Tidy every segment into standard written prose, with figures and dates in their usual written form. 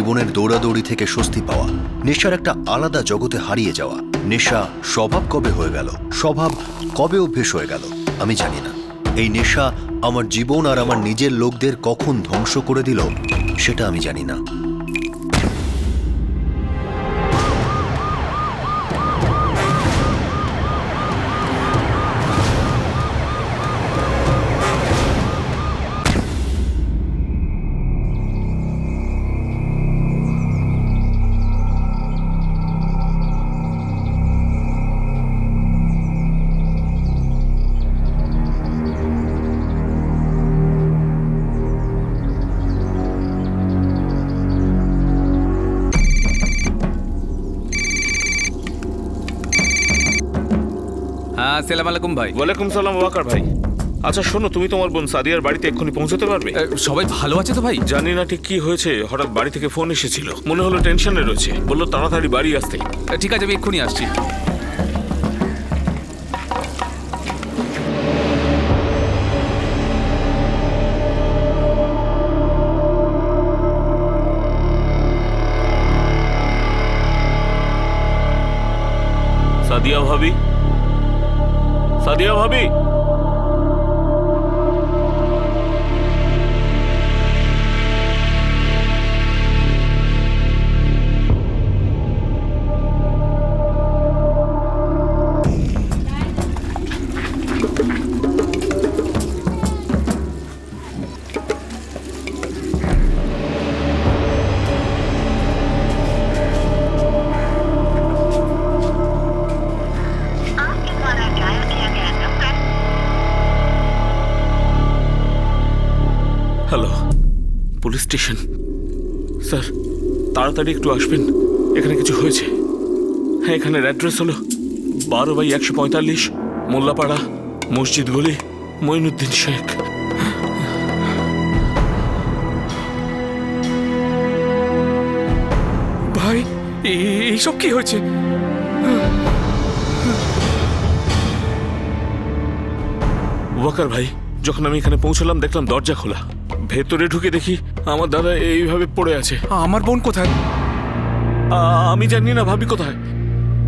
জীবনের দৌড়াদৌড়ি থেকে স্বস্তি পাওয়া, নেশার একটা আলাদা জগতে হারিয়ে যাওয়া। নেশা স্বভাব কবে হয়ে গেল, স্বভাব কবে অভ্যেস হয়ে গেল আমি জানি না। এই নেশা আমার জীবন আর আমার নিজের লোকদের কখন ধ্বংস করে দিল সেটা আমি জানি না। হ্যাঁ, আসসালামু আলাইকুম ভাই। ওয়ালাইকুম সালাম ওয়াকার ভাই। আচ্ছা শোনো, তুমি তোমার বোন সাদিয়ার বাড়িতে এক্ষুনি পৌঁছতে পারবে? সবাই ভালো আছে তো ভাই? জানি না ঠিক কি হয়েছে, হঠাৎ বাড়ি থেকে ফোন এসেছিল, মনে হলো টেনশনে রয়েছে, বললো তাড়াতাড়ি বাড়ি আসতে। ঠিক আছে, আমি এক্ষুনি আসছি। সাদিয়া ভাবি, সাদিয়া ভাবি, হ্যালো, পুলিশ স্টেশন। স্যার তাড়াতাড়ি একটু আসবেন, এখানে কিছু হয়েছে। হ্যাঁ, এখানের অ্যাড্রেস হলো 12/145 মোল্লাপাড়া, মসজিদ গলি, মঈনুদ্দিন শেখ। ভাই, এইসব কি হয়েছে? ওয়াকার ভাই, যখন আমি এখানে পৌঁছলাম দেখলাম দরজা খোলা, ভেতরে ঢুকে দেখি আমার দাদা এইভাবে পড়ে আছে। আমার বোন কোথায়? আমি জানি না ভাবি কোথায়।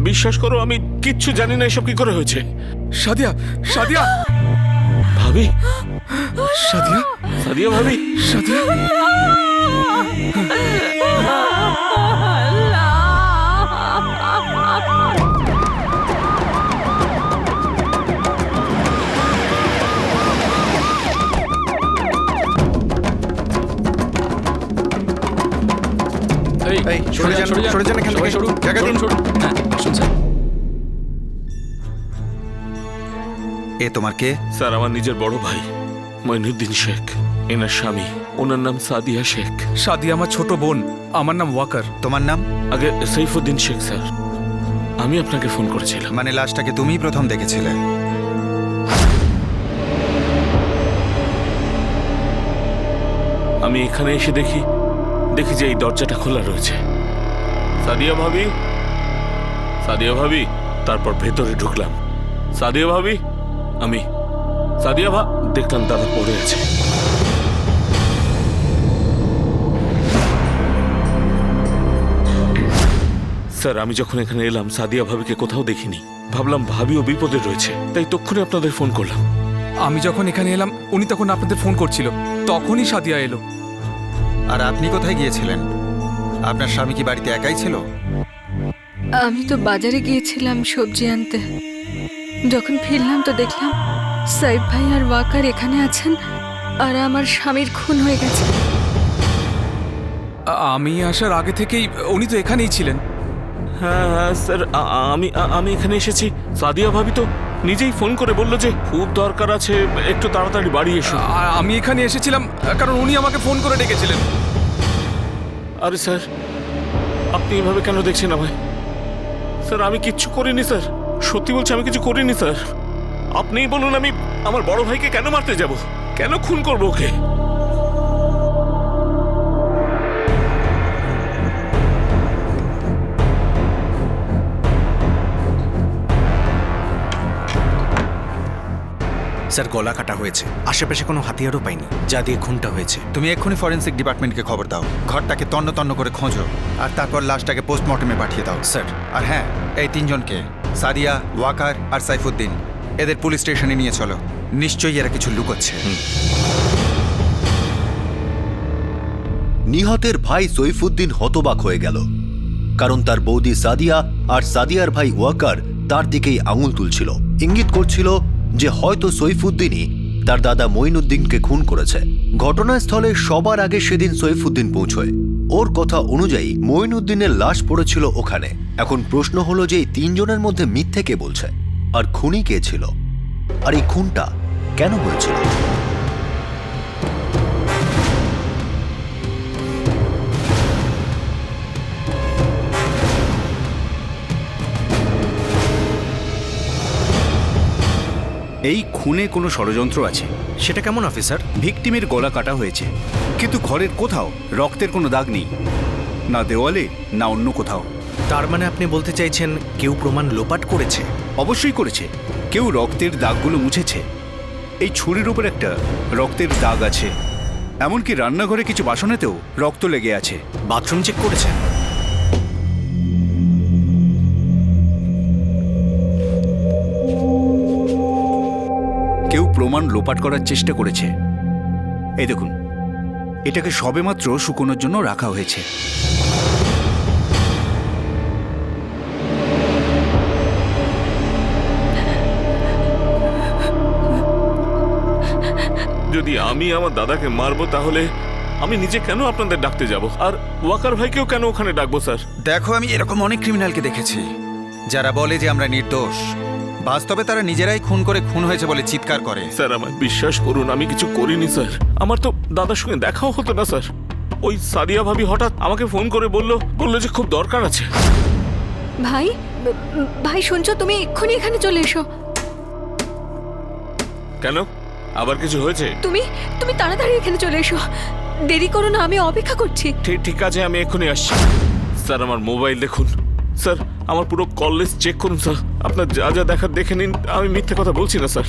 বিশ্বাস করো, আমি কিচ্ছু জানি না এসব কি করে হয়েছে। সাদিয়া, সাদিয়া, ভাবি, সাদিয়া, সাদিয়া ভাবি, সাদিয়া। এই, সরে যান, সরে যান এখান থেকে। জায়গা দিন। হ্যাঁ, আসুন স্যার। এ তোমার কে? স্যার আমার নিজের বড় ভাই মঈনুদ্দিন শেখ, এনার স্বামী, ওনার নাম সাদিয়া শেখ। সাদিয়া আমার ছোট বোন, আমার নাম ওয়াকার। তোমার নাম? আগে সাইফুদ্দিন শেখ স্যার। আমি আপনাকে ফোন করেছিলাম। মানে লাশটাকে তুমিই প্রথম দেখেছিলে? আমি এখানে এসে দেখি যে এই দরজাটা খোলা রয়েছে। সাদিয়া ভাবি, সাদিয়া ভাবি, তারপর ভেতরে ঢুকলাম। সাদিয়া ভাবি, আমি সাদিয়া দেখলাম দাদা পড়ে আছে। স্যার আমি যখন এখানে এলাম সাদিয়া ভাবিকে কোথাও দেখিনি, ভাবলাম ভাবিও বিপদে রয়েছে, তাই তক্ষুনি আপনাদের ফোন করলাম। আমি যখন এখানে এলাম উনি তখন আপনাদের ফোন করছিল, তখনই সাদিয়া এলো। আর আপনি কোথায় গিয়েছিলেন? আপনার স্বামী কি বাড়িতে একাই ছিল? আমি তো বাজারে গিয়েছিলাম সবজি আনতে। যখন ফিরলাম তো দেখলাম সাইফ ভাই আর ওয়াকার এখানে আছেন, আর আমার স্বামীর খুন হয়ে গেছে। আমি আসার আগে থেকেই উনি তো এখানেই ছিলেন। হ্যাঁ হ্যাঁ স্যার, আমি এখানে এসেছি। সাদিয়া ভাবি তো নিজেই ফোন করে বললো যে খুব দরকার আছে, একটু তাড়াতাড়ি বাড়ি এসো। আমি এখানে এসেছিলাম কারণ উনি আমাকে ফোন করে ডেকেছিলেন। আরে স্যার, আপনি এভাবে কেন দেখছেন আমায়? স্যার আমি কিচ্ছু করিনি স্যার, সত্যি বলছি আমি কিছু করিনি স্যার। আপনিই বলুন, আমি আমার বড় ভাইকে কেন মারতে যাব, কেন খুন করবো ওকে? স্যার গলা কাটা হয়েছে, আশেপাশে কোনো হাতিয়ারও পাইনি যা দিয়ে খুনটা হয়েছে। তুমি এক্ষুনি ফরেন্সিক ডিপার্টমেন্টকে খবর দাও, ঘরটাকে তন্ন তন্ন করে খোঁজো, আর তারপর লাশটাকে পোস্টমর্টমে পাঠিয়ে দাও। স্যার। আর হ্যাঁ, এই তিনজনকে, সাদিয়া, ওয়াকার আর সাইফুদ্দিন, এদের পুলিশ স্টেশনে নিয়ে চলো। নিশ্চয়ই এরা কিছু লুকোচ্ছে। নিহতের ভাই সৈফুদ্দিন হতবাক হয়ে গেল, কারণ তার বৌদি সাদিয়া আর সাদিয়ার ভাই ওয়াকার তার দিকেই আঙুল তুলছিল, ইঙ্গিত করছিল যে হয়তো সৈফুদ্দিনই তার দাদা মঈনুদ্দিনকে খুন করেছে। ঘটনাস্থলে সবার আগে সেদিন সৈফুদ্দিন পৌঁছয়। ওর কথা অনুযায়ী মঈনুদ্দিনের লাশ পড়েছিল ওখানে। এখন প্রশ্ন হলো যে এই তিনজনের মধ্যে মিথ্যে কে বলছে, আর খুনি কে ছিল, আর এই খুনটা কেন হয়েছিল? এই খুনে কোনো ষড়যন্ত্র আছে। সেটা কেমন অফিসার? ভিকটিমের গলা কাটা হয়েছে, কিন্তু ঘরের কোথাও রক্তের কোনো দাগ নেই, না দেওয়ালে না অন্য কোথাও। তার মানে আপনি বলতে চাইছেন কেউ প্রমাণ লোপাট করেছে? অবশ্যই করেছে, কেউ রক্তের দাগগুলো মুছেছে। এই ছুরির উপর একটা রক্তের দাগ আছে, এমনকি রান্নাঘরে কিছু বাসনেতেও রক্ত লেগে আছে। বাথরুম চেক করেছেন? কেউ প্রমাণ লোপাট করার চেষ্টা করেছে। এই দেখুন, এটাকে সবেমাত্র শুকোনোর জন্য রাখা হয়েছে। যদি আমি আমার দাদাকে মারবো তাহলে আমি নিজে কেন আপনাদের ডাকতে যাব, আর ওয়াকার ভাইকেও কেন ওখানে ডাকবো স্যার? দেখো, আমি এরকম অনেক ক্রিমিনালকে দেখেছি যারা বলে যে আমরা নির্দোষ, বাস্তবে তারা নিজেরাই খুন করে খুন হয়েছে বলে চিৎকার করে। স্যার আমায় বিশ্বাস করুন, আমি কিছু করিনি স্যার। আমার তো দাদার সঙ্গে দেখাও হতো না স্যার। ওই সাদিয়া ভাবি হঠাৎ আমাকে ফোন করে বললো যে খুব দরকার আছে। ভাই, ভাই শুনছো? তুমি এক্ষুনি এখানে চলে এসো। কেন, আবার কিছু হয়েছে? তুমি তুমি তাড়াতাড়ি এখানে চলে এসো, দেরি করো না, আমি অপেক্ষা করছি। ঠিক আছে, আমি এক্ষুনি আসছি। স্যার আমার মোবাইল দেখুন, স্যার আমার পুরো কল লিস্ট চেক করুন স্যার। আপনার যা যা দেখার দেখে নিন, আমি মিথ্যে কথা বলছি না স্যার।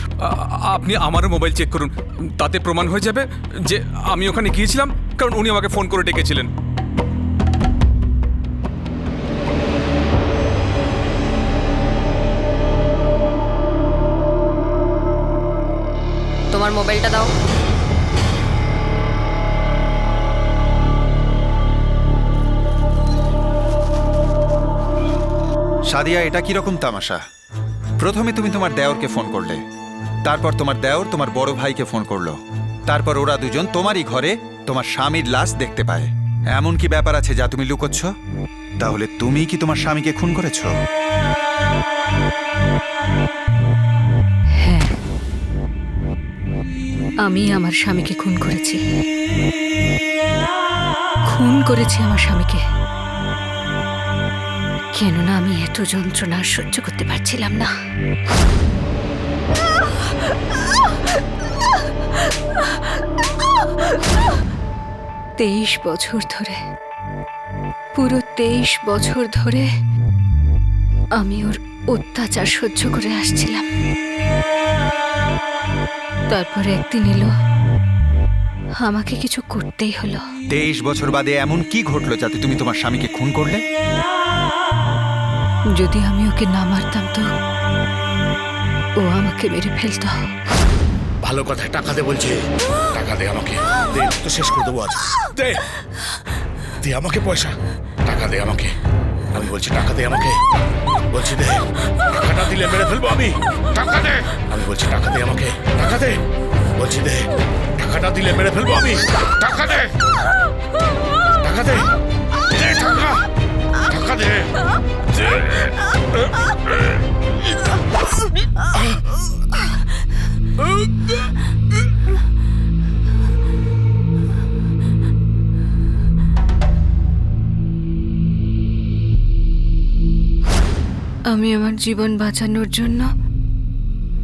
আপনি আমারও মোবাইল চেক করুন, তাতে প্রমাণ হয়ে যাবে যে আমি ওখানে গিয়েছিলাম, কারণ উনি আমাকে ফোন করে ডেকেছিলেন। তোমার মোবাইলটা দাও। সাদিয়া, এটা কিরকম তামাশা? প্রথমে তুমি তোমার দেওরকে ফোন করলে, তারপর তোমার দেওর তোমার বড় ভাইকে ফোন করলো, তারপর ওরা দুজন তোমারই ঘরে তোমার স্বামীর লাশ দেখতে পায়। এমন কি ব্যাপার আছে যা তুমি লুকোচ্ছ? তাহলে তুমি কি তোমার স্বামীকে খুন করেছো? হ্যাঁ, আমি আমার স্বামীকে খুন করেছি। খুন করেছি আমার স্বামীকে, কেননা আমি এত যন্ত্রণা সহ্য করতে পারছিলাম না। তেইশ বছর ধরে, পুরো 23 বছর ধরে আমি ওর অত্যাচার সহ্য করে আসছিলাম। তারপরে একদিন এলো, আমাকে কিছু করতেই হলো। 23 বছর বাদে এমন কি ঘটলো যাতে তুমি তোমার স্বামীকে খুন করলে? যদি আমি ওকে না মারতাম তো ও আমাকে মেরে ফেলতো। ভালো কথায় টাকা দে বলছে, টাকা দে আমাকে, দে তো শেষ করে দেবো আজ। দে দে আমাকে পয়সা, টাকা দে আমাকে, আমি বলছি টাকা দে আমাকে, বলছি দে, টাকাটা দিলে মেরে ফেলবো আমি, টাকা দে, আমি বলছি টাকা দে আমাকে, টাকা দে, বলছি দে, টাকাটা দিলে মেরে ফেলবো আমি, টাকা দে, টাকা দে, দে টাকা, টাকা দে, আমি আমার জীবন বাঁচানোর জন্য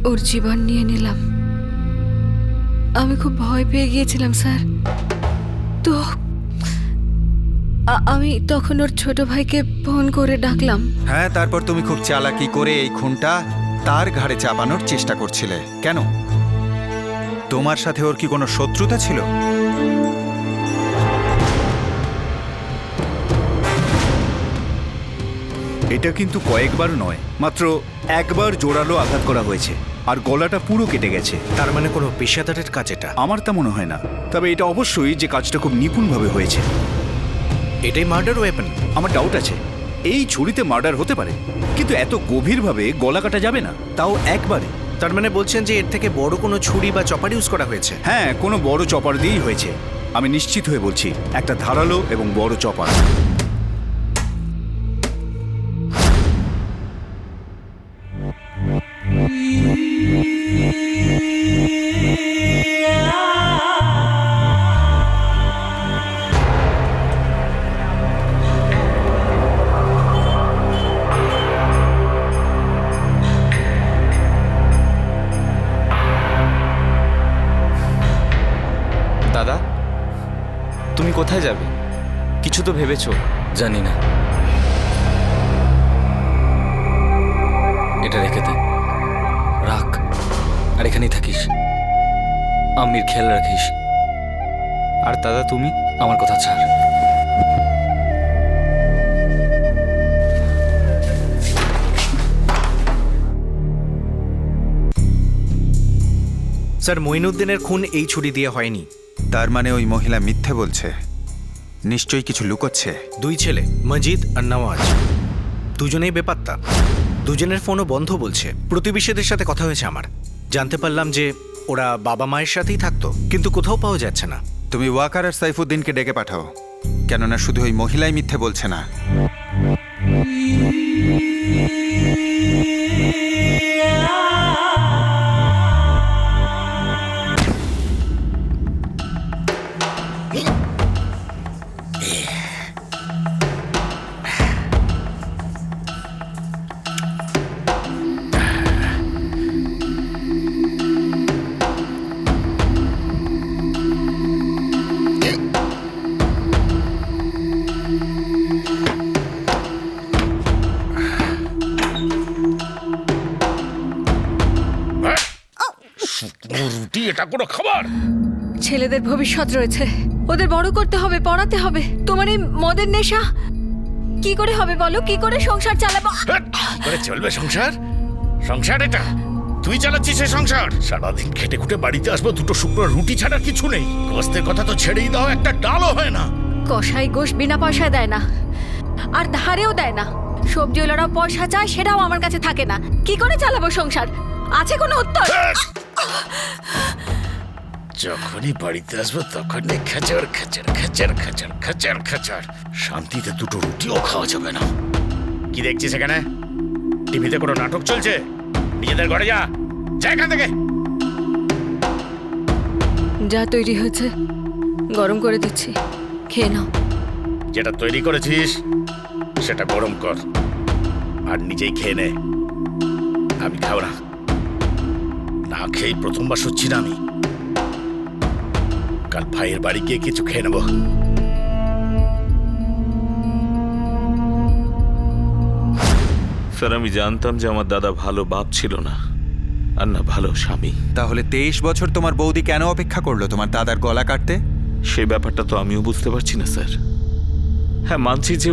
ওর জীবন নিয়ে নিলাম। আমি খুব ভয় পেয়ে গিয়েছিলাম স্যার, তো আমি তখন ওর ছোট ভাইকে ফোন করে ডাকলাম। হ্যাঁ, তারপর তুমি খুব চালাকি করে এই খুনটা তার ঘাড়ে চাপানোর চেষ্টা করছিলে। কেন? তোমার সাথে ওর কি কোনো শত্রুতা ছিল? এটা কিন্তু কয়েকবার নয়, মাত্র একবার জোরালো আঘাত করা হয়েছে আর গলাটা পুরো কেটে গেছে। তার মানে কোনো পেশাদারের কাজ এটা? আমার তা মনে হয় না, তবে এটা অবশ্যই যে কাজটা খুব নিপুণভাবে হয়েছে। এটাই মার্ডার ওয়েপন? আমার ডাউট আছে এই ছুরিতে মার্ডার হতে পারে, কিন্তু এত গভীরভাবে গলা কাটা যাবে না, তাও একবারে। তার মানে বলছেন যে এর থেকে বড় কোনো ছুরি বা চপার ইউজ করা হয়েছে? হ্যাঁ, কোনো বড় চপার দিয়েই হয়েছে। আমি নিশ্চিত হয়ে বলছি, একটা ধারালো এবং বড় চপার। দাদা, তুমি কোথায় যাবে? কিছু তো ভেবেছো? জানি না, এটা রেখে দে, রাখ, আর এখানেই থাকিস, আম্মির খেয়াল রাখিস। আর দাদা তুমি? আমার কথা ছাড়। স্যার, মঈনুদ্দিনের খুন এই ছুরি দিয়ে হয়নি। তার মানে ওই মহিলা মিথ্যে বলছে, নিশ্চয়ই কিছু লুকোচ্ছে। দুই ছেলে, মজিদ আর নওয়াজ, দুজনেই বেপাত্তা। দুজনের ফোনও বন্ধ বলছে। প্রতিবেশীদের সাথে কথা হয়েছে আমার, জানতে পারলাম যে ওরা বাবা মায়ের সাথেই থাকতো, কিন্তু কোথাও পাওয়া যাচ্ছে না। তুমি ওয়াকার আর সাইফুদ্দিনকে ডেকে পাঠাও, কেননা শুধু ওই মহিলাই মিথ্যে বলছে না। রুটি এটা কোনো খাবার? ছেলেদের ভবিষ্যৎ রয়েছে, ওদের বড় করতে হবে, পড়াতে হবে। তোমার এই মদের নেশা কি করে হবে বলো? কি করে সংসার চালাবো? করে চলবে সংসার? সংসার এটা তুই চালাচ্ছিস সে সংসার? সারাদিন খেটে খুটে বাড়িতে আসবো, দুটো শুকনো রুটি ছাড়া কিছু নেই। গোস্তের কথা তো ছেড়েই দাও, একটা ডালও হয় না। কসাই গোশ বিনা পয়সায় দেয় না, আর ধারেও দেয় না। সবজিওয়ালারাও পয়সা চায়, সেটাও আমার কাছে থাকে না। কি করে চালাবো সংসার? আছে কোনো উত্তর? যখনই বাড়িতে আসবো তখনই খেচর খেচর খেচর খেচর খেচর খেচর, শান্তিতে দুটো রুটিও খাওয়া যাবে না। কি দেখছিস এখানে? টিভিতে কোনো নাটক চলছে? নিজেদের ঘরে যা, যা এখান থেকে। যা তৈরি হয়েছে গরম করে দিচ্ছি, খেয়ে নাও। যেটা তৈরি করেছিস সেটা গরম কর আর নিজেই খেয়ে নে। আমি খাবো না, না খেয়ে প্রথমবার শুচ্ছি না আমি। কাল ভাইয়ের বাড়ি গিয়ে কিছু খেয়ে নেবো। স্যার, আমি জানতাম যে আমার দাদা ভালো বাপ ছিল না, আর না ভালো স্বামী। তাহলে 23 বছর তোমার বৌদি কেন অপেক্ষা করলো তোমার দাদার গলা কাটতে? সেই ব্যাপারটা তো আমিও বুঝতে পারছি না স্যার। হ্যাঁ, মানছি যে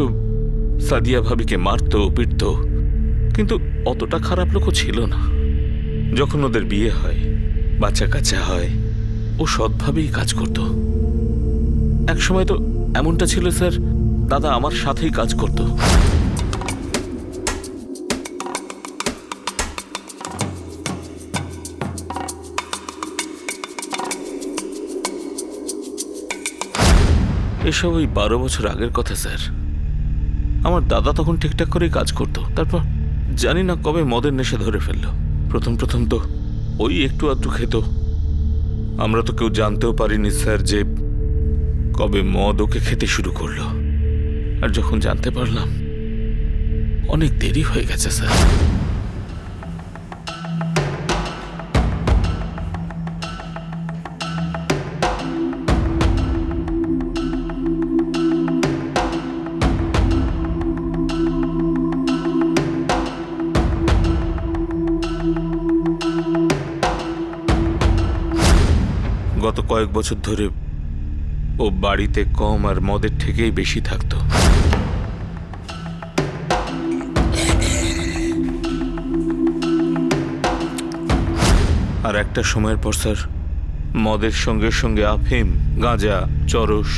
সাদিয়া ভাবিকে মারতো পিটতো, কিন্তু অতটা খারাপ লোকও ছিল না। যখন ওদের বিয়ে হয়, বাচ্চা কাচ্চা হয়, ও সৎভাবেই কাজ করত। এক সময় তো এমনটা ছিল স্যার, দাদা আমার সাথেই কাজ করত। এসব ওই 12 বছর আগের কথা স্যার। আমার দাদা তখন ঠিকঠাক করেই কাজ করত। তারপর জানি না কবে মদের নেশা ধরে ফেললো। প্রথম প্রথম তো ওই একটু আধটু খেত। আমরা তো কেউ জানতেও পারিনি স্যার যে কবে মদ ওকে খেতে শুরু করলো। আর যখন জানতে পারলাম, অনেক দেরি হয়ে গেছে স্যার। কয়েক বছর ধরে ও বাড়িতে কম আর মদের থেকেই বেশি থাকতো। আর একটা সময়ের পর স্যার মদের সঙ্গে সঙ্গে আফিম, গাঁজা, চরস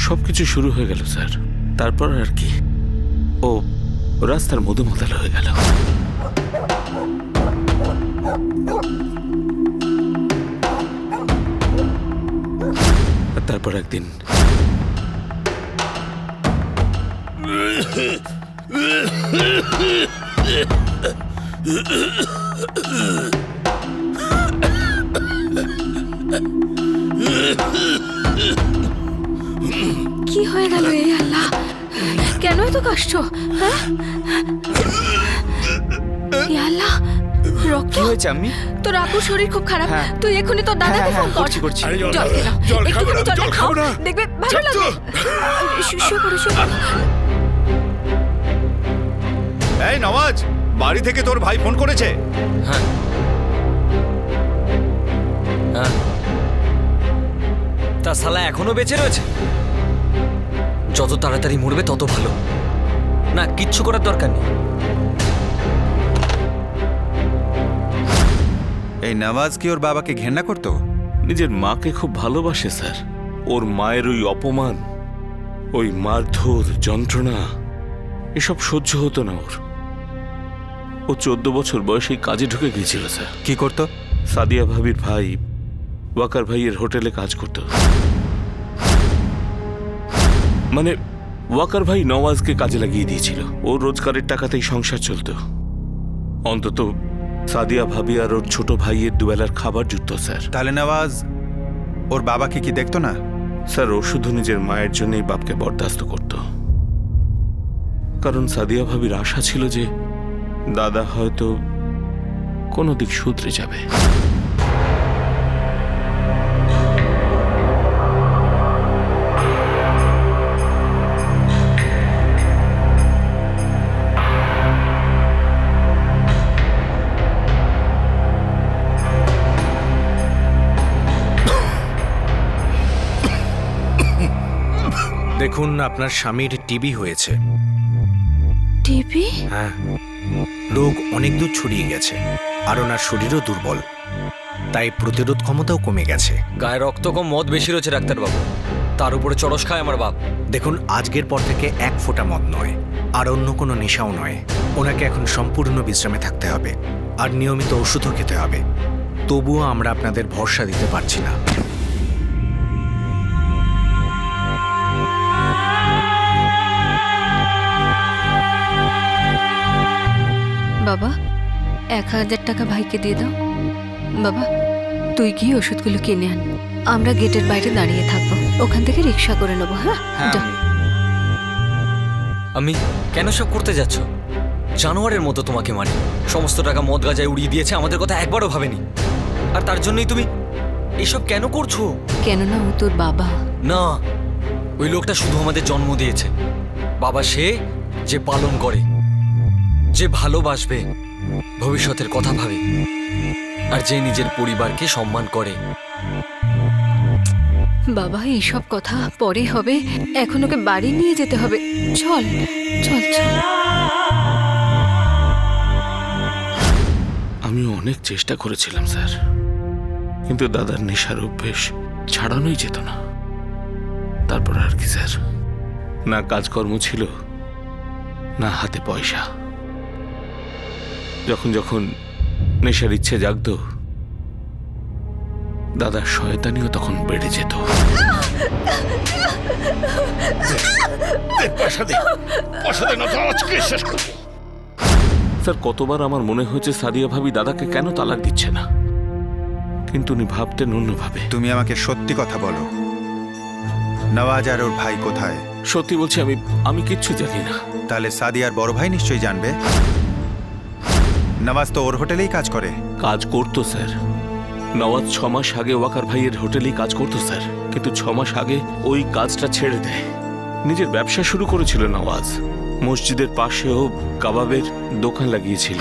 সবকিছু শুরু হয়ে গেল স্যার। তারপর আর কি ও রাস্তার মধুমাতাল হয়ে গেল। আর তারপর একদিন কি হয়ে গেল এই আল্লাহ? কেন এত কষ্ট? হ্যাঁ এ আল্লাহ, রক্ত কি হয়েছে আম্মি? তোর আপুর শরীর খুব খারাপ। হ্যাঁ। তুই এখনই তোর দাদাকে ফোন কর। করছি। আরে জল জল খাও খেলাও, না, জল খাবো একটুখানি না, জলটা জল খাও, খাবো না। দেখবে ভালো লাগবে। শুয়ে পড়ো। এই নওয়াজ, বাড়ি থেকে তোর ভাই ফোন করেছে? হ্যাঁ হ্যাঁ, তা শালা এখনো বেঁচে রয়েছে? যত তাড়াতাড়ি মরবে তত ভালো। না, কিচ্ছু করার দরকার নেই। এই নওয়াজ কি ওর বাবাকে ঘেন্না করতো? নিজের মাকে খুব ভালোবাসে স্যার। ওর মায়ের ওই অপমান, ওই মারধর, যন্ত্রণা এসব সহ্য হতো না ওর। ও 14 বছর বয়সেই কাজে ঢুকে গিয়েছিল স্যার। কি করতো? সাদিয়া ভাবির ভাই ওয়াকার ভাইয়ের হোটেলে কাজ করত। মানে ওয়াকার ভাই নওয়াজকে কাজে লাগিয়ে দিয়েছিল। ওর রোজগারের টাকাতেই সংসার চলত। অন্তত সাদিয়া ভাবি আর ওর ছোট ভাইয়ের দুবেলার খাবার জুটত স্যার। তাহলে নওয়াজ ওর বাবাকে কি দেখতো না? স্যার ও শুধু নিজের মায়ের জন্যই বাপকে বরদাস্ত করত। কারণ সাদিয়া ভাবির আশা ছিল যে দাদা হয়তো কোনো দিক শুধরে যাবে। দেখুন, আপনার স্বামীর টিবি হয়েছে। টিভি? হ্যাঁ, রোগ অনেক দূর ছড়িয়ে গেছে, আর ওনার শরীরও দুর্বল, তাই প্রতিরোধ ক্ষমতাও কমে গেছে। গায়ে রক্ত কম, মদ বেশি রয়েছে ডাক্তারবাবু। তার উপরে চড়স খায় আমার বাপ। দেখুন, আজকের পর থেকে এক ফোঁটা মদ নয়, আর অন্য কোনো নেশাও নয়। ওনাকে এখন সম্পূর্ণ বিশ্রামে থাকতে হবে, আর নিয়মিত ওষুধও খেতে হবে। তবুও আমরা আপনাদের ভরসা দিতে পারছি না। বাবা, 1000 টাকা ভাইকে দিয়ে দাও। বাবা, তুই গিয়ে ওষুধগুলো কিনে আন। আমরা গেটের বাইরে দাঁড়িয়ে থাকবো, ওখান থেকে রিক্সা করে নেবো। হ্যাঁ, যা। আমি কেন সব করতে যাচ্ছ? জানোয়ারের মতো তোমাকে মারি। সমস্ত টাকা মদ গাজায় উড়িয়ে দিয়েছে, আমাদের কথা একবারও ভাবেনি। আর তার জন্যই তুমি এসব কেন করছো? কেননা ও তোর বাবা। না, ওই লোকটা শুধু আমাদের জন্ম দিয়েছে। বাবা সে যে পালন করে, যে ভালোবাসবে, ভবিষ্যতের কথা ভাবে, আর যে নিজের পরিবারকে সম্মান করে। বাবা, এইসব কথা পরে হবে, এখন ওকে বাড়ি নিয়ে যেতে হবে। চল চল চল। আমি অনেক চেষ্টা করেছিলাম স্যার, কিন্তু দাদার নেশার অভ্যেস ছাড়ানোই যেত না। তারপর আর কি স্যার, না কাজকর্ম ছিল, না হাতে পয়সা। যখন যখন নেশার ইচ্ছে জাগতো, দাদার শয়তানিও তখন বেড়ে যেত। পয়সা দে না তো আজকে শেষ করবো। স্যার, কতবার আমার মনে হয়েছে সাদিয়া ভাবি দাদাকে কেন তালাক দিচ্ছে না, কিন্তু উনি ভাবতেন অন্যভাবে। তুমি আমাকে সত্যি কথা বলো, নওয়াজ আর ওর ভাই কোথায়? সত্যি বলছি, আমি কিচ্ছু জানি না। তাহলে সাদিয়ার বড় ভাই নিশ্চয়ই জানবে। নওয়াজ তো ওর হোটেলেই কাজ করে। কাজ করতো স্যার। নওয়াজ 6 মাস আগে ওয়াকার ভাইয়ের হোটেলেই কাজ করতো স্যার, কিন্তু 6 মাস আগে ওই কাজটা ছেড়ে দেয়। নিজের ব্যবসা শুরু করেছিল নওয়াজ। মসজিদের পাশেও কাবাবের দোকান লাগিয়েছিল।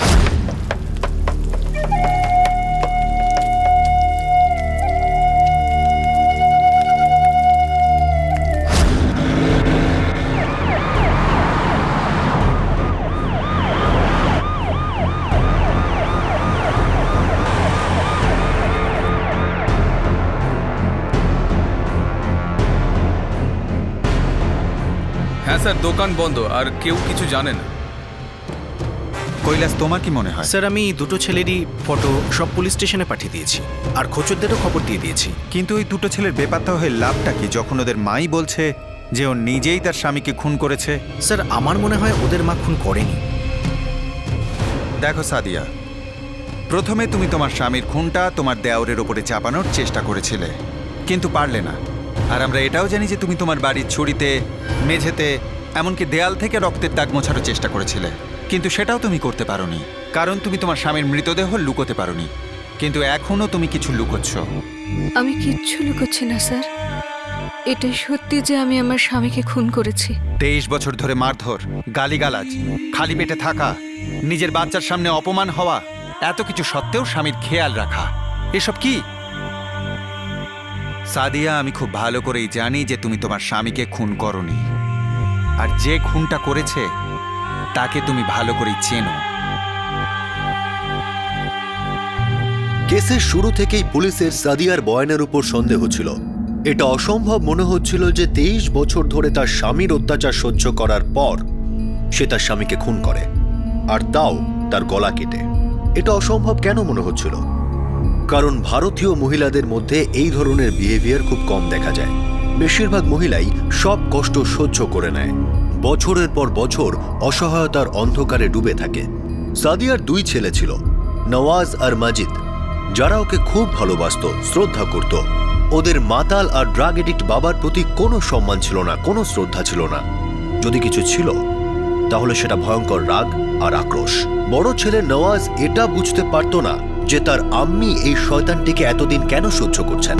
হ্যাঁ স্যার, দোকান বন্ধ আর কেউ কিছু জানে না। কৈলাস, তোমার কি মনে হয়? স্যার, আমি দুটো ছেলেরই ফটো সব পুলিশ স্টেশনে পাঠিয়ে দিয়েছি, আর খোঁচরদেরও খবর দিয়ে দিয়েছি। কিন্তু ওই দুটো ছেলের বেপাত্তা হয়ে লাভটা কি, যখন ওদের মাই বলছে যে ও নিজেই তার স্বামীকে খুন করেছে? স্যার, আমার মনে হয় ওদের মা খুন করেনি। দেখো সাদিয়া, প্রথমে তুমি তোমার স্বামীর খুনটা তোমার দেওরের ওপরে চাপানোর চেষ্টা করেছিলে, কিন্তু পারলে না। আর আমরা এটাও জানি যে তুমি তোমার বাড়ির ছুরিতে, মেঝেতে, এমনকি দেয়াল থেকে রক্তের দাগ মোছারও চেষ্টা করেছিলে, কিন্তু সেটাও তুমি করতে পারোনি, কারণ তুমি তোমার স্বামীর মৃতদেহ লুকোতে পারোনি। কিন্তু এখনো তুমি কিছু লুকোচ্ছ। আমি কিচ্ছু লুকোচ্ছি না স্যার, এটাই সত্যি যে আমি আমার স্বামীকে খুন করেছি। 23 বছর ধরে মারধর, গালিগালাজ, খালি পেটে থাকা, নিজের বাচ্চার সামনে অপমান হওয়া, এত কিছু সত্ত্বেও স্বামীর খেয়াল রাখা, এসব কি? সাদিয়া, আমি খুব ভালো করেই জানি যে তুমি তোমার স্বামীকে খুন করনি, আর যে খুনটা করেছে তাকে তুমি ভালো করেই চেনো। কেসের শুরু থেকেই পুলিশের সাদিয়ার বয়ানের উপর সন্দেহ ছিল। এটা অসম্ভব মনে হচ্ছিল যে 23 বছর ধরে তার স্বামীর অত্যাচার সহ্য করার পর সে তার স্বামীকে খুন করে, আর তাও তার গলা কেটে। এটা অসম্ভব কেন মনে হচ্ছিল? কারণ ভারতীয় মহিলাদের মধ্যে এই ধরনের বিহেভিয়ার খুব কম দেখা যায়। বেশিরভাগ মহিলাই সব কষ্ট সহ্য করে নেয়, বছরের পর বছর অসহায়তার অন্ধকারে ডুবে থাকে। সাদিয়ার 2 ছেলে ছিল, নওয়াজ আর মাজিদ, যারা ওকে খুব ভালোবাসত, শ্রদ্ধা করত। ওদের মাতাল আর ড্রাগ এডিক্ট বাবার প্রতি কোনো সম্মান ছিল না, কোনো শ্রদ্ধা ছিল না। যদি কিছু ছিল তাহলে সেটা ভয়ঙ্কর রাগ আর আক্রোশ। বড় ছেলে নওয়াজ এটা বুঝতে পারত না যে তার আম্মি এই শয়তানটিকে এতদিন কেন সহ্য করছেন।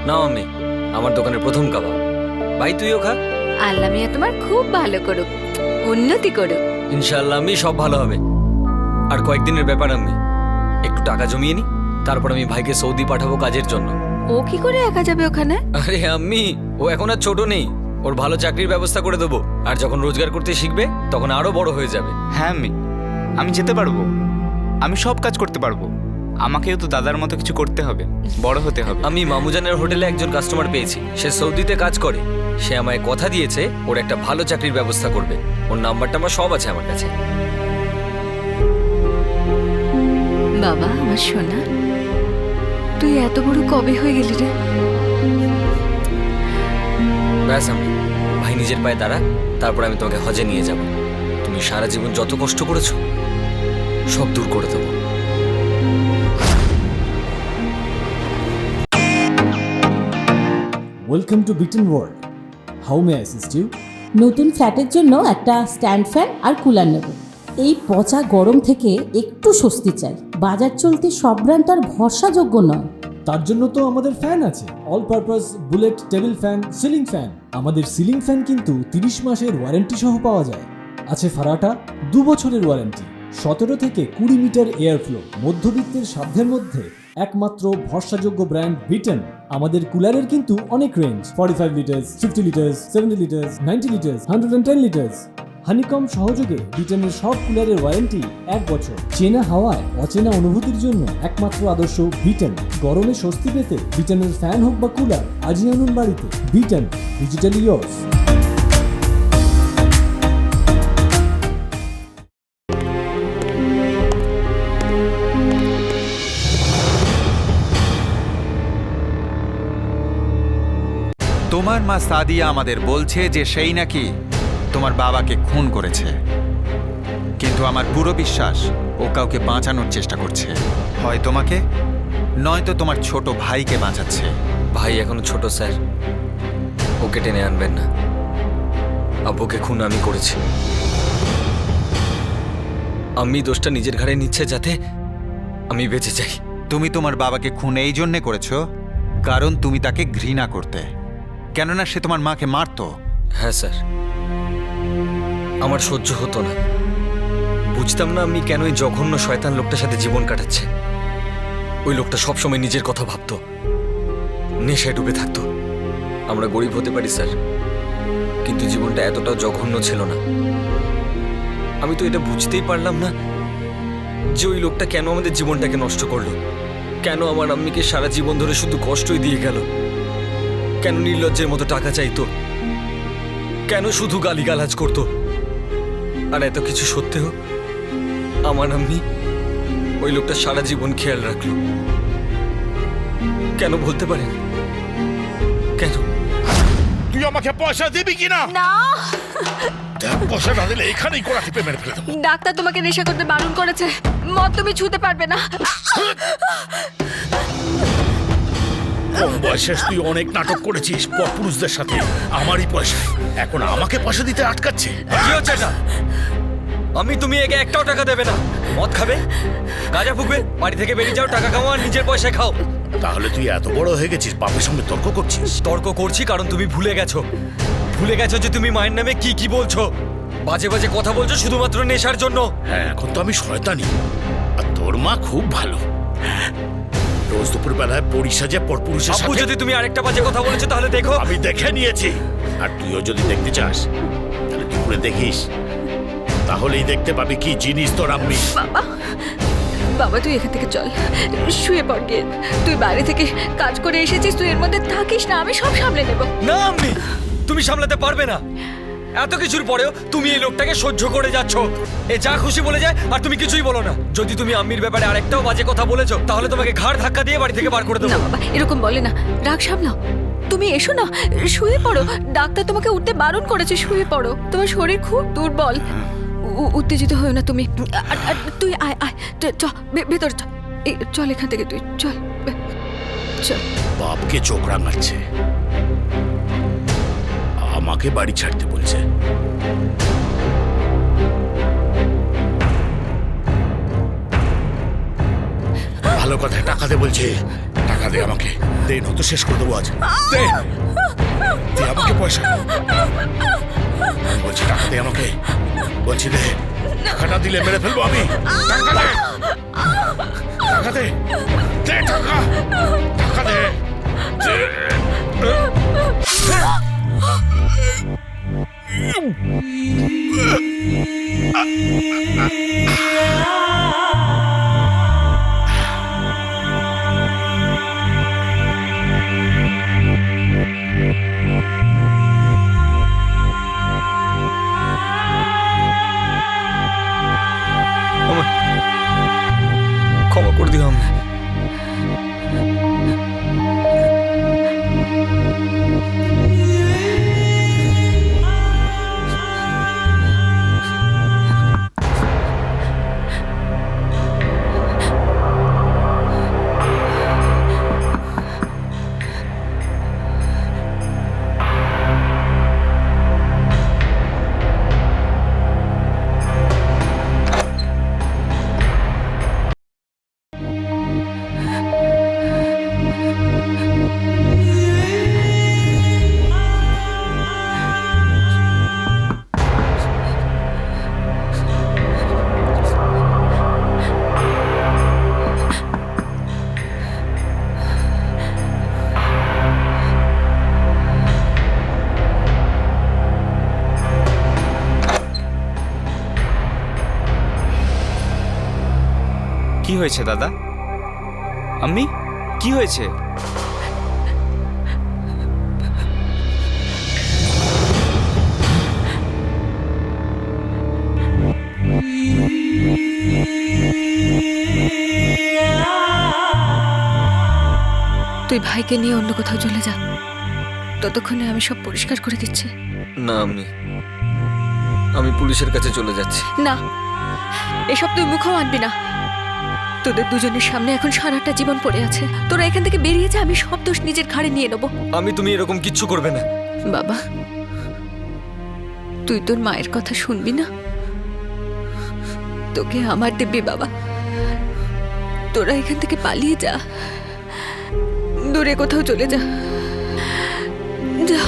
নাও আমি আমার দোকানের প্রথম কাবাব। ভাই, তুইও খা। আল্লাহ মিয়া তোমার খুব ভালো করুক, উন্নতি করুক। ইনশাআল্লাহ আমি সব ভালো হবে। আর কয়েকদিনের ব্যাপার, আমি একটু টাকা জমিয়ে নি, তারপর আমি ভাইকে সৌদি পাঠাবো কাজের জন্য। ও কি করে একা যাবে ওখানে? আরে আম্মি, ও এখন আর ছোট নেই, ওর ভালো চাকরির ব্যবস্থা করে দেবো। আর যখন রোজগার করতে শিখবে তখন আরো বড় হয়ে যাবে। হ্যাঁ আমি যেতে পারবো, আমি সব কাজ করতে পারবো। আমাকেও তো দাদার মতো কিছু করতে হবে, বড় হতে হবে। আমি মামুজানের হোটেলে একজন কাস্টমার পেয়েছি, সে সৌদিতে কাজ করে। সে আমায় কথা দিয়েছে ওর একটা ভালো চাকরির ব্যবস্থা করবে। ওর নাম্বারটা আমার সব আছে আমার কাছে। বাবা আমার সোনা, তুই এত বড় কবে হয়ে গেলি রে? ব্যাস আমি, ভাই নিজের পায়ে দাঁড়া, তারপর আমি তোমাকে হজে নিয়ে যাব। তুমি সারা জীবন যত কষ্ট করেছো সব দূর করে দেবো। Welcome to Biten world. How may I assist you? নতুন ফ্ল্যাটের জন্য একটা স্ট্যান্ড ফ্যান আর কুলার নেব। এই পচা গরম থেকে একটু স্বস্তি চাই। বাজার চলতে সব ব্র্যান্ড আর ভরসাযোগ্য নয়। তার জন্য তো আমাদের ফ্যান আছে, all purpose bullet table fan, ceiling fan. আমাদের সিলিং ফ্যান কিন্তু 30 মাসের ওয়ারেন্টি সহ পাওয়া যায়। আছে ফারাটা 2 বছরের ওয়ারেন্টি, 17 থেকে 20 মিটার এয়ার ফ্লো। মধ্যবিত্তের সাধ্যের মধ্যে একমাত্র ভরসাযোগ্য ব্র্যান্ড বিটেন। আমাদের কুলারের কিন্তু অনেক range, 45 litres, 50 litres, 70 litres, 90 litres, 110 litres. Honeycomb সহযোগে বিটেনের সব কুলারের ওয়ারেন্টি 1 বছর। চেনা হাওয়ায় অচেনা অনুভূতির জন্য একমাত্র আদর্শ বিটেন। গরমে স্বস্তি পেতে বিটেনের ফ্যান হোক বা কুলার, আজই আনুন বাড়িতে। Beaten, digitally yours. তোমার মা সাদিয়া আমাদের বলছে যে সেই নাকি তোমার বাবাকে খুন করেছে, কিন্তু আমার পুরো বিশ্বাস ও কাউকে বাঁচানোর চেষ্টা করছে, হয় তোমাকে নয়তো তোমার ছোট ভাইকে বাঁচাচ্ছে। ভাই এখনো ছোট স্যার, ওকে টেনে আনবেন না। আব্বুকে খুন আমি করেছি। আমি দোষটা নিজের ঘাড়ে নিচ্ছে যাতে আমি বেঁচে যাই। তুমি তোমার বাবাকে খুন এই জন্যে করেছো কারণ তুমি তাকে ঘৃণা করতে, কেননা সে তোমার মাকে মারতো। হ্যাঁ স্যার, আমার সহ্য হতো না। বুঝতাম না আমি কেন এই জঘন্য শয়তান লোকটার সাথে জীবন কাটাচ্ছে। ওই লোকটা সবসময় নিজের কথা ভাবতো, নেশায় ডুবে থাকতো। আমরা গরিব হতে পারি স্যার, কিন্তু জীবনটা এতটাও জঘন্য ছিল না। আমি তো এটা বুঝতেই পারলাম না যে ওই লোকটা কেন আমাদের জীবনটাকে নষ্ট করলো, কেন আমার আম্মিকে সারা জীবন ধরে শুধু কষ্টই দিয়ে গেল, কেন নির্লজ্জের মতো টাকা চাইতো, কেন শুধু গালিগালাজ করতো। আর এত কিছু সত্ত্বেও আমার আম্মি ওই লোকটা সারা জীবন খেয়াল রাখলো। কেন বলতে পারেন? কেন? তুই আমাকে পয়সা দিবি কিনা? না, দেখ, পয়সা না দিলে এখানেই কোড়া টিপে মেরে ফেলে দেবো। ডাক্তার তোমাকে নেশা করতে বারণ করেছে। মদ তুমি ছুঁতে পারবে না। কম বয়সে তুই অনেক নাটক করেছিস পরপুরুষদের সাথে, আমারই পয়সা। এখন আমাকে পয়সা দিতে আটকাচ্ছে। কি হচ্ছে এটা? আমি তুমি একে একটাও টাকা দেবে না। মদ খাবে, গাঁজা ফুকবে, বাড়ি থেকে বেরিয়ে যাও, টাকা কামাও আর নিজের পয়সায় খাও। তাহলে তুই এত বড় হয়ে গেছিস, বাপের সঙ্গে তর্ক করছিস? তর্ক করছি কারণ তুমি ভুলে গেছো যে তুমি মায়ের নামে কি কি বলছো। বাজে বাজে কথা বলছো শুধুমাত্র নেশার জন্য। হ্যাঁ, এখন তো আমি শয়তানি, আর তোর মা খুব ভালো। রোজ দুপুর বেলায় পরিসাজে পরপুরুষের আব্বু, সাথে। যদি তুমি আরেকটা বাজে কথা বলেছো তাহলে দেখো। আমি দেখে নিয়েছি, আর তুইও যদি দেখতে চাস তাহলে দুপুরে দেখিস, তাহলেই দেখতে পাবি কি জিনিস তোর আম্মি। বাবা, বাবা তুই এখান থেকে চল, শুয়ে পড় গিয়ে। তুই বাইরে থেকে কাজ করে এসেছিস, তুই এর মধ্যে থাকিস না, আমি সব সামলে নেব। না আম্মি, তুমি সামলাতে পারবে না। এত কিছুর পরেও তুমি এই লোকটাকে সহ্য করে যাচ্ছ। এ যা খুশি বলে যায় আর তুমি কিছুই বলো না। যদি তুমি আম্মির ব্যাপারে আরেকটাও বাজে কথা বলেছো তাহলে তোমাকে ঘাড় ধাক্কা দিয়ে বাড়ি থেকে বার করে দেবো। না বাবা, এরকম বলে না, রাগ সামলাও। তুমি এসো না, শুয়ে পড়ো। ডাক্তার তোমাকে উঠতে বারণ করেছে, শুয়ে পড়ো। তোমার শরীর খুব দুর্বল, উত্তেজিত হও না তুমি। তুই আয় আয়, চ ভেতর চ। চল এখান থেকে, তুই চল চল। বাপকে চোখ রাঙাচ্ছে, আমাকে বাড়ি ছাড়তে বলছে। ভালো কথায় টাকা দে বলছে, টাকা দে আমাকে, দে, নয়তো শেষ করে দেবো আজ। দে, দে আমাকে পয়সা। আমি বলছি টাকা দে আমাকে, বলছি দে, টাকাটা দিলে মেরে ফেলবো আমি। টাকা দে, টাকা দে, দে টাকা, টাকা দে, দে। ক্ষমা করে দিও আম্মি। কি হয়েছে দাদা? আম্মি, কি হয়েছে? তুই ভাইকে নিয়ে অন্য কোথাও চলে যা। ততক্ষণে আমি সব পরিষ্কার করে দিচ্ছি। না আমি পুলিশের কাছে চলে যাচ্ছি। না, এসব তুই মুখও আনবি না। তোদের দুজনের সামনে এখন সারাটা জীবন পড়ে আছে। তোরা এখান থেকে বেরিয়ে যা, আমি সব দোষ নিজের ঘাড়ে নিয়ে নেবো। তুমি এরকম কিচ্ছু করবে না। বাবা, তুই তোর মায়ের কথা শুনবি না? তোকে আমার দিব্যি বাবা, তোরা এখান থেকে পালিয়ে যা, দূরে কোথাও চলে যা। যা।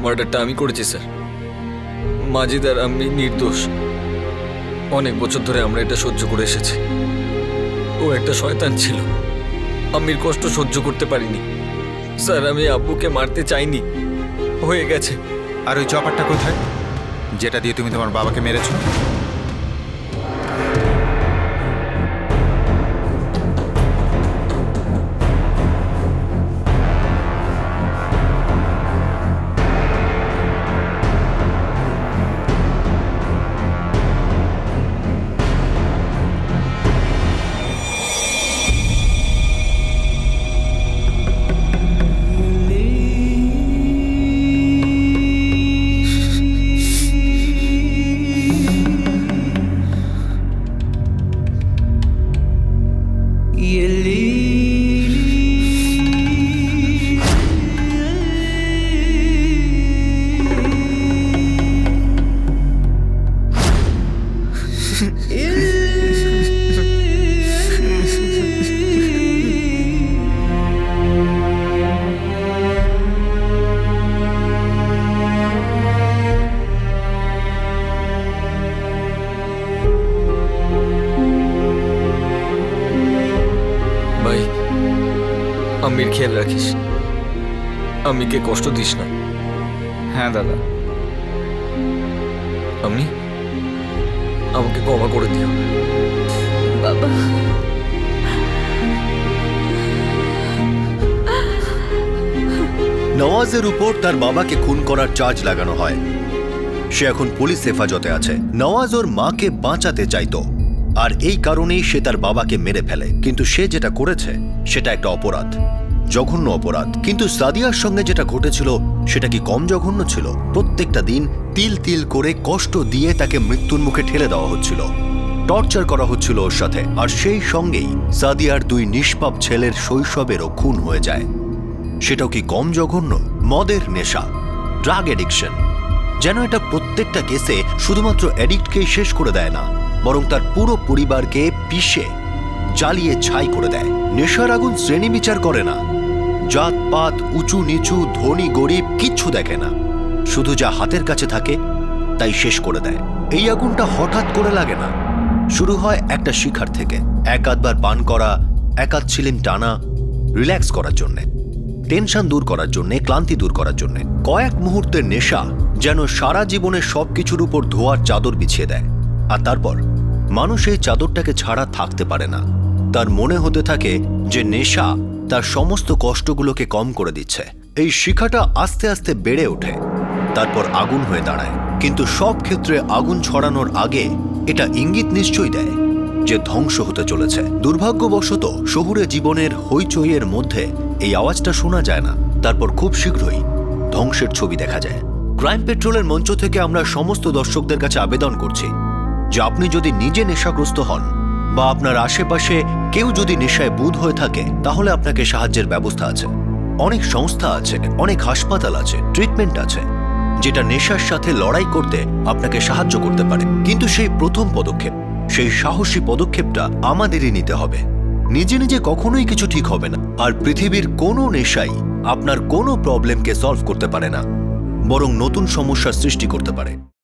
মার্ডারটা আমি করেছি স্যার। মাজিদ আর আমি নির্দোষ। অনেক বছর ধরে আমরা এটা সহ্য করে এসেছি। ও একটা শয়তান ছিল, আমির কষ্ট সহ্য করতে পারিনি স্যার। আমি আব্বুকে মারতে চাইনি, হয়ে গেছে। আর ওই চপারটা কোথায়, যেটা দিয়ে তুমি তোমার বাবাকে মেরেছো? ভাই, আমির খেয়াল রাখিস, আমিকে কষ্ট দিস না। হ্যাঁ দাদা। আমাকে ক্ষমা করে দিও বাবা। নওয়াজের উপর তার বাবাকে খুন করার চার্জ লাগানো হয়। সে এখন পুলিশ হেফাজতে আছে। নওয়াজ ওর মাকে বাঁচাতে চাইতো, আর এই কারণেই সে তার বাবাকে মেরে ফেলে। কিন্তু সে যেটা করেছে সেটা একটা অপরাধ, জঘন্য অপরাধ। কিন্তু সাদিয়ার সঙ্গে যেটা ঘটেছিল সেটা কি কম জঘন্য ছিল? প্রত্যেকটা দিন তিল তিল করে কষ্ট দিয়ে তাকে মৃত্যুর মুখে ঠেলে দেওয়া হচ্ছিল, টর্চার করা হচ্ছিল ওর সাথে। আর সেই সঙ্গেই সাদিয়ার 2 নিষ্পাপ ছেলের শৈশবেরও খুন হয়ে যায়। সেটাও কি কম জঘন্য? মদের নেশা, ড্রাগ এডিকশন, যেন এটা প্রত্যেকটা কেসে শুধুমাত্র অ্যাডিক্টকেই শেষ করে দেয় না, বরং তার পুরো পরিবারকে পিষে জ্বালিয়ে ছাই করে দেয়। নেশার আগুন শ্রেণী বিচার করে না, জাতপাত, উঁচু নিচু, ধনী গরিব কিচ্ছু দেখে না, শুধু যা হাতের কাছে থাকে তাই শেষ করে দেয়। এই আগুনটা হঠাৎ করে লাগে না, শুরু হয় একটা শিখার থেকে। এক আধবার পান করা, এক আধ ছিলিম টানা, রিল্যাক্স করার জন্যে, টেনশন দূর করার জন্যে, ক্লান্তি দূর করার জন্যে। কয়েক মুহূর্তের নেশা যেন সারা জীবনের সবকিছুর উপর ধোয়ার চাদর বিছিয়ে দেয়। আর তারপর মানুষ এই চাদরটাকে ছাড়া থাকতে পারে না। তার মনে হতে থাকে যে নেশা তার সমস্ত কষ্টগুলোকে কম করে দিচ্ছে। এই শিখাটা আস্তে আস্তে বেড়ে ওঠে, তারপর আগুন হয়ে দাঁড়ায়। কিন্তু সব ক্ষেত্রে আগুন ছড়ানোর আগে এটা ইঙ্গিত নিশ্চয়ই দেয় যে ধ্বংস হতে চলেছে। দুর্ভাগ্যবশত শহুরে জীবনের হইচইয়ের মধ্যে এই আওয়াজটা শোনা যায় না। তারপর খুব শীঘ্রই ধ্বংসের ছবি দেখা যায়। ক্রাইম পেট্রোলের মঞ্চ থেকে আমরা সমস্ত দর্শকদের কাছে আবেদন করছি যে আপনি যদি নিজে নেশাগ্রস্ত হন বা আপনার আশেপাশে কেউ যদি নেশায় বুঁদ হয়ে থাকে, তাহলে আপনাকে সাহায্যের ব্যবস্থা আছে। অনেক সংস্থা আছে, অনেক হাসপাতাল আছে, ট্রিটমেন্ট আছে, যেটা নেশার সাথে লড়াই করতে আপনাকে সাহায্য করতে পারে। কিন্তু সেই প্রথম পদক্ষেপ, সেই সাহসী পদক্ষেপটা আমাদেরই নিতে হবে। নিজে নিজে কখনোই কিছু ঠিক হবে না। আর পৃথিবীর কোনো নেশাই আপনার কোনো প্রবলেমকে সলভ করতে পারে না, বরং নতুন সমস্যার সৃষ্টি করতে পারে।